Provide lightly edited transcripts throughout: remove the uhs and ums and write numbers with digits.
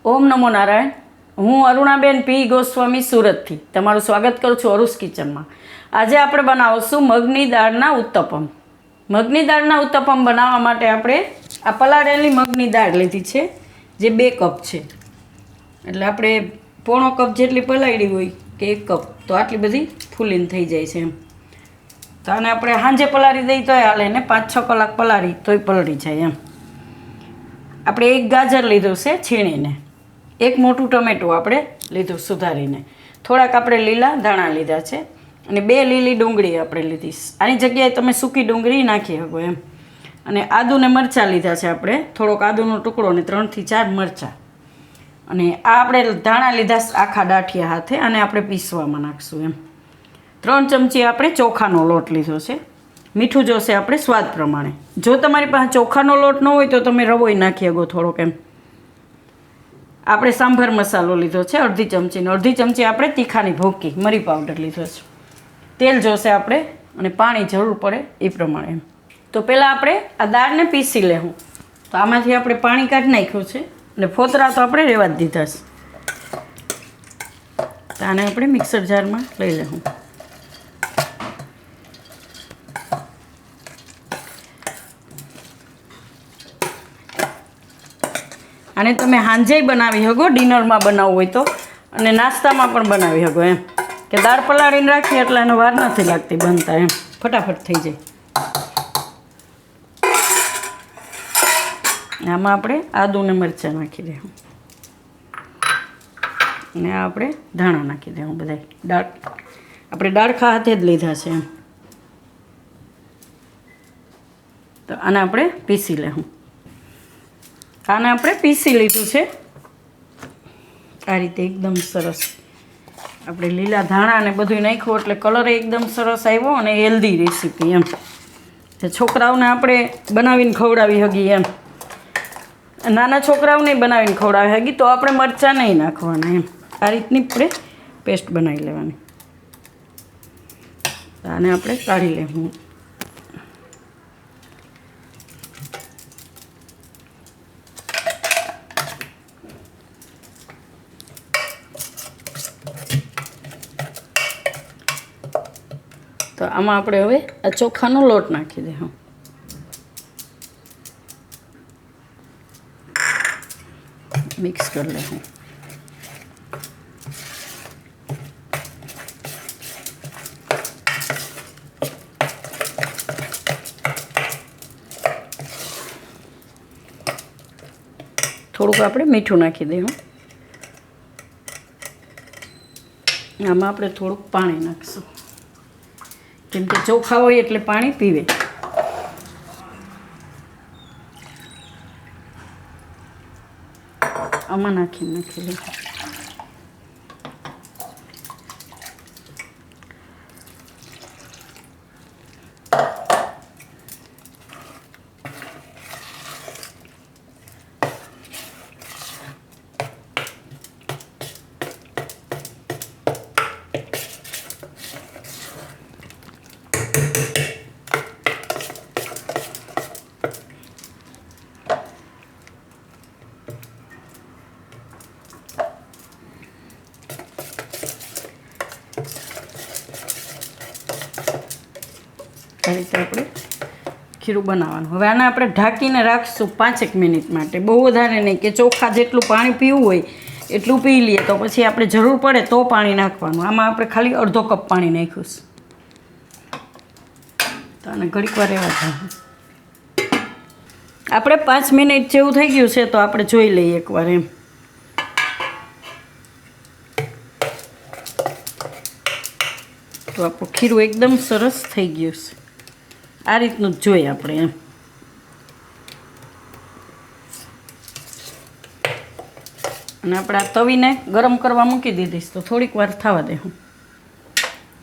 ઓમ નમો નારાયણ. હું અરુણાબેન પી ગોસ્વામી સુરતથી તમારું સ્વાગત કરું છું અરુસ કિચનમાં. આજે આપણે બનાવશું મગની દાળના ઉત્તપમ. મગની દાળના ઉત્તપમ બનાવવા માટે આપણે આ પલાળેલી મગની દાળ લીધી છે, જે 2 કપ છે. એટલે આપણે પોણો કપ જેટલી પલાળી હોય કે 1 કપ, તો આટલી બધી ફૂલીને થઈ જાય છે એમ. તો આને આપણે સાંજે પલાળી દઈએ તોય હાલે ને 5-6 કલાક પલાળી તોય પલળી જાય એમ. આપણે 1 ગાજર લીધું છે છીણીને, 1 મોટું ટમેટું આપણે લીધું સુધારીને, થોડાક આપણે લીલા ધાણા લીધા છે અને 2 લીલી ડુંગળી આપણે લીધી. આની જગ્યાએ તમે સૂકી ડુંગળી નાખી શકો એમ. અને આદુને મરચાં લીધા છે આપણે, થોડોક આદુનો ટુકડો અને 3 થી 4 મરચાં. અને આ આપણે ધાણા લીધા આખા ડાઠિયા હાથે, અને આપણે પીસવામાં નાખશું એમ. 3 ચમચી આપણે ચોખાનો લોટ લીધો છે. મીઠું જોશે આપણે સ્વાદ પ્રમાણે. જો તમારી પાસે ચોખાનો લોટ ન હોય તો તમે રવોય નાખી શકો થોડોક એમ. આપણે સાંભાર મસાલો લીધો છે 1/2 ચમચીનો, 1/2 ચમચી આપણે તીખાની ભૂકી મરી પાવડર લીધો છે. તેલ જોશે આપણે, અને પાણી જરૂર પડે એ પ્રમાણે એમ. તો પહેલાં આપણે આ દાળને પીસી લેવું. તો આમાંથી આપણે પાણી કાઢી નાખ્યું છે, અને ફોતરા તો આપણે રહેવા જ દીધા છે. તો આને આપણે મિક્સર જારમાં લઈ લેવું. આને તમે સાંજે બનાવી શકો, ડિનરમાં બનાવવું હોય તો, અને નાસ્તામાં પણ બનાવી શકો એમ. કે દાળ પલાળીને રાખીએ એટલે એનો વાર નથી લાગતી બનતા એમ, ફટાફટ થઈ જાય. આમાં આપણે આદુને મરચાં નાખી દેવું, અને આ આપણે ધાણા નાખી દેવું. બધા દાળ આપણે ડાળખા હાથે જ લીધા છે એમ. તો આને આપણે પીસી લેવું. આને આપણે પીસી લીધું છે આ રીતે એકદમ સરસ. આપણે લીલા ધાણા અને બધું નાખ્યું એટલે કલર એકદમ સરસ આવ્યો, અને હેલ્ધી રેસીપી એમ. છોકરાઓને આપણે બનાવીને ખવડાવી શકીએ એમ. નાના છોકરાઓને બનાવીને ખવડાવી શકીએ તો આપણે મરચાં નહીં નાખવાના એમ. આ રીતની આપણે પેસ્ટ બનાવી લેવાની. આને આપણે કાઢી લેવું. તો આમાં આપણે હવે આ ચોખાનો લોટ નાખી દઈશું. મિક્સ કરી લઈશું. થોડુંક આપણે મીઠું નાખી દઈશું. આમાં આપણે થોડુંક પાણી નાખીશું, કેમ કે ચોખા હોય એટલે પાણી પીવે. આમાં નાખી દે. આ રીતે આપણે ખીરું બનાવવાનું. હવે આને આપણે ઢાંકીને રાખશું 5 મિનિટ માટે, બહુ વધારે નહીં. કે ચોખા જેટલું પાણી પીવું હોય એટલું પી લઈએ, તો પછી આપણે જરૂર પડે તો પાણી નાખવાનું. આમાં આપણે ખાલી 1/2 કપ પાણી નાખ્યું છે. તો આને ઘડીક વાર રહેવા દઈએ. આપણે 5 મિનિટ જેવું થઈ ગયું છે, તો આપણે જોઈ લઈએ એકવાર એમ. તો આપણું ખીરું એકદમ સરસ થઈ ગયું છે. આ રીતનું જ જોઈએ આપણે એમ. અને આપણે આ તવીને ગરમ કરવા મૂકી દીધીશ, તો થોડીક વાર થવા દેવું.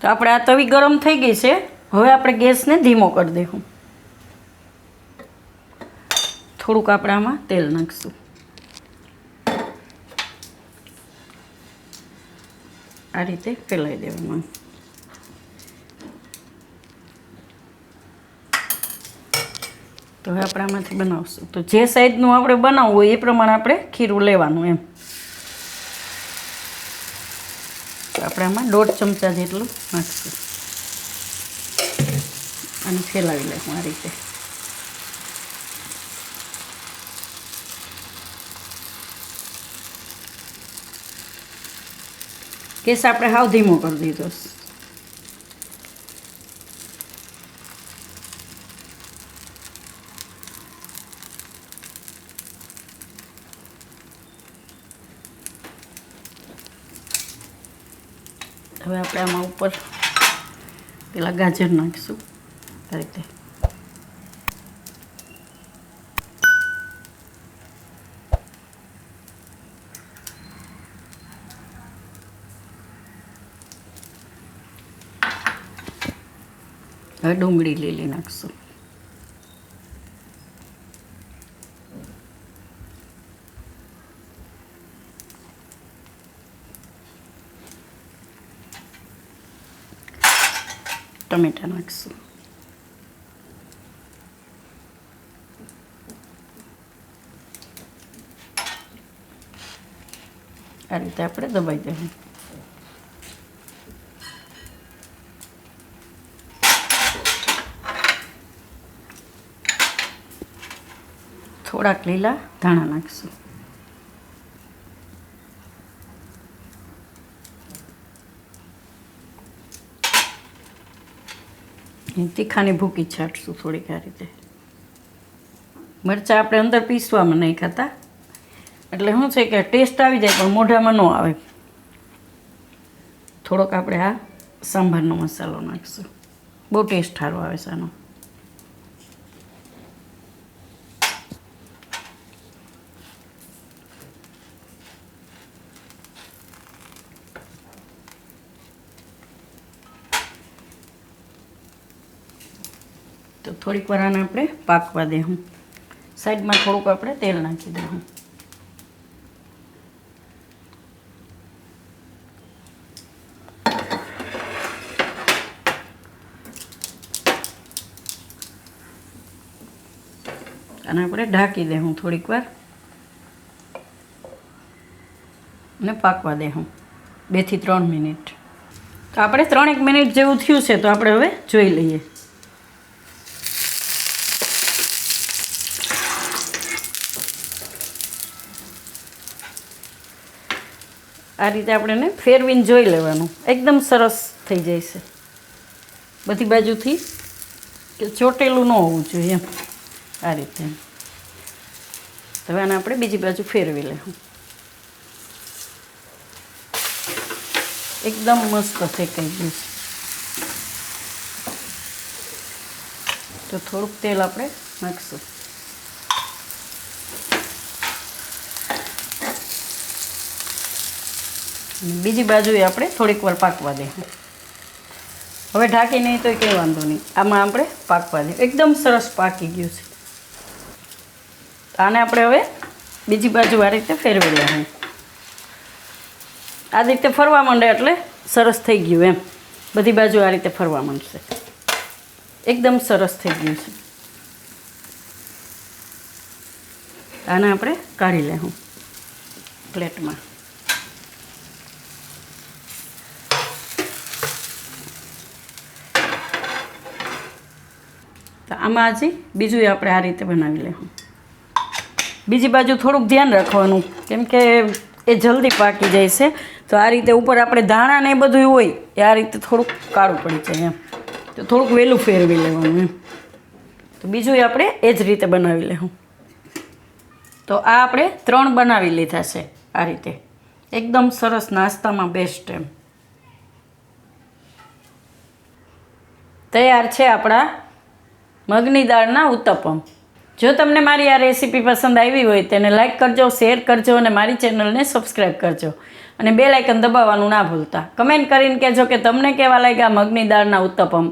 તો આપણે આ તવી ગરમ થઈ ગઈ છે. હવે આપણે ગેસને ધીમો કરી દઈશું. થોડુંક આપણે આમાં તેલ નાખીશું. આ રીતે ફેલાઈ દેવાનું. તો હવે આપણે આમાંથી બનાવશું. તો જે સાઈઝનું આપણે બનાવવું હોય એ પ્રમાણે આપણે ખીરું લેવાનું એમ. આપણે આમાં 1.5 ચમચા જેટલું નાખશું અને ફેલાવી લઈશું આ રીતે. ગેસ આપણે હાવ ધીમો કરી દીધો. હવે આપણે આમાં ઉપર પેલા ગાજર નાખીશું આ રીતે. હવે ડુંગળી લીલી નાખશું. ટમેટા નાખશું. આ રીતે આપણે દબાઈ દઈએ. થોડાક લીલા ધાણા નાખશું. તીખાની ભૂકી છાંટશું થોડીક આ રીતે. મરચાં આપણે અંદર પીસવામાં નહીં ખાતા, એટલે શું છે કે ટેસ્ટ આવી જાય પણ મોઢામાં ન આવે. થોડોક આપણે આ સાંભારનો મસાલો નાખશું. બહુ ટેસ્ટ સારો આવે છે આનો. તો થોડીક વાર આને આપણે પાકવા દેવું. સાઈડમાં થોડુંક આપણે તેલ નાખી દઉં. અને આપણે ઢાંકી દેવું થોડીક વાર અને પાકવા દેવું 2 થી 3 મિનિટ. તો આપણે 3 મિનિટ જેવું થયું છે, તો આપણે હવે જોઈ લઈએ. આ રીતે આપણે ફેરવીને જોઈ લેવાનું. એકદમ સરસ થઈ જાય છે બધી બાજુથી, કે ચોટેલું ન હોવું જોઈએ એમ. આ રીતે હવે આને આપણે બીજી બાજુ ફેરવી લેવું. એકદમ મસ્ત શેકાઈ ગયું છે. તો થોડુંક તેલ આપણે નાખીશું. બીજી બાજુએ આપણે થોડીક વાર પાકવા દઈશું. હવે ઢાંકી નહીં તો કંઈ વાંધો નહીં, આમાં આપણે પાકવા દઈએ. એકદમ સરસ પાકી ગયું છે. આને આપણે હવે બીજી બાજુ આ રીતે ફેરવી લેવું. આ રીતે ફરવા માંડે એટલે સરસ થઈ ગયું એમ. બધી બાજુ આ રીતે ફરવા માંડશે. એકદમ સરસ થઈ ગયું છે. આને આપણે કાઢી લેવું પ્લેટમાં. તો આમાં હજી બીજું આપણે આ રીતે બનાવી લેવું. બીજી બાજુ થોડુંક ધ્યાન રાખવાનું, કેમ કે એ જલ્દી પાકી જાય છે. તો આ રીતે ઉપર આપણે ધાણા ને એ બધું હોય એ આ રીતે થોડુંક કાળું પડી જાય એમ. તો થોડુંક વહેલું ફેરવી લેવાનું એમ. તો બીજું આપણે એ જ રીતે બનાવી લેવું. તો આ આપણે 3 બનાવી લીધા છે આ રીતે. એકદમ સરસ, નાસ્તામાં બેસ્ટ એમ. તૈયાર છે આપણા મગની દાળના ઉત્તપમ. જો તમને મારી આ રેસીપી પસંદ આવી હોય તેને લાઇક કરજો, શેર કરજો અને મારી ચેનલને સબસ્ક્રાઈબ કરજો. અને બેલ આઇકન દબાવવાનું ના ભૂલતા. કમેન્ટ કરીને કહેજો કે તમને કેવા લાગ્યા મગની દાળના ઉત્તપમ.